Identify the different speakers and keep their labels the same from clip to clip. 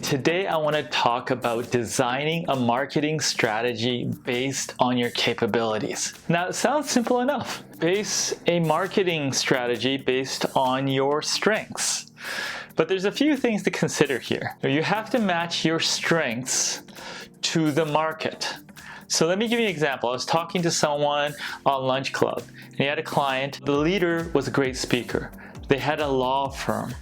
Speaker 1: Today I want to talk about designing a marketing strategy based on your capabilities. Now it sounds simple enough. Base a marketing strategy based on your strengths. But there's a few things to consider here. You have to match your strengths to the market. So let me give you an example. I was talking to someone on Lunch Club, and he had a client. The leader was a great speaker. They had a law firm.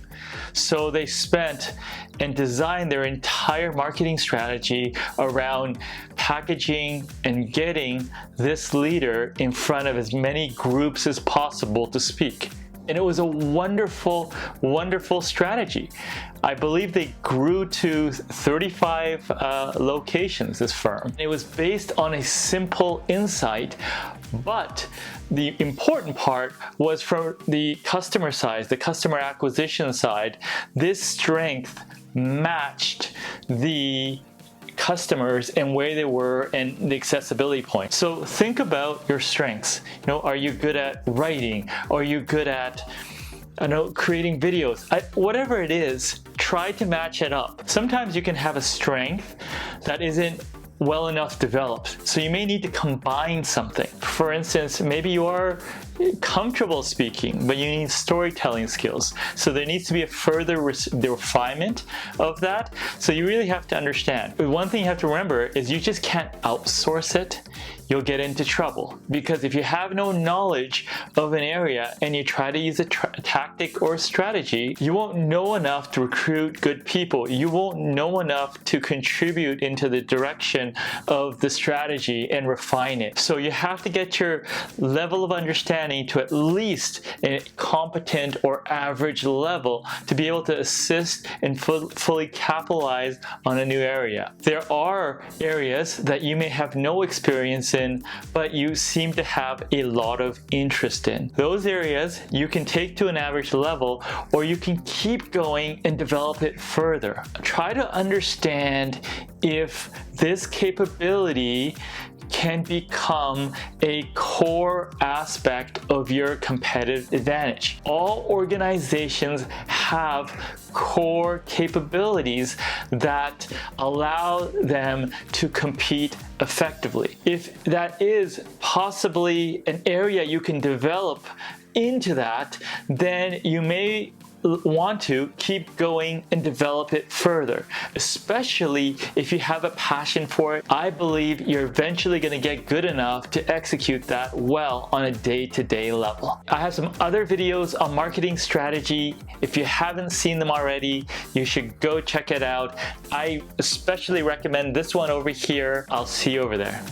Speaker 1: So they spent and designed their entire marketing strategy around packaging and getting this leader in front of as many groups as possible to speak. And it was a wonderful, wonderful strategy. I believe they grew to 35 locations, this firm. It was based on a simple insight, but the important part was from the customer side, the customer acquisition side. This strength matched the customers and where they were and the accessibility point. So think about your strengths. Are you good at writing? Are you good at creating videos? Whatever it is, try to match it up. Sometimes you can have a strength that isn't well enough developed. So you may need to combine something. For instance, maybe you are comfortable speaking, but you need storytelling skills. So there needs to be a further refinement of that. So you really have to understand. One thing you have to remember is you just can't outsource it. You'll get into trouble, because if you have no knowledge of an area and you try to use a tactic or a strategy, you won't know enough to recruit good people. You won't know enough to contribute into the direction of the strategy and refine it. So you have to get your level of understanding to at least a competent or average level to be able to assist and fully capitalize on a new area. There are areas that you may have no experience in, but you seem to have a lot of interest in. Those areas you can take to an average level, or you can keep going and develop it further. Try to understand if this capability can become a core aspect of your competitive advantage. All organizations have core capabilities that allow them to compete effectively. If that is possibly an area you can develop into that, then you may want to keep going and develop it further, especially if you have a passion for it. I believe you're eventually going to get good enough to execute that well on a day-to-day level. I have some other videos on marketing strategy. If you haven't seen them already, you should go check it out. I especially recommend this one over here. I'll see you over there.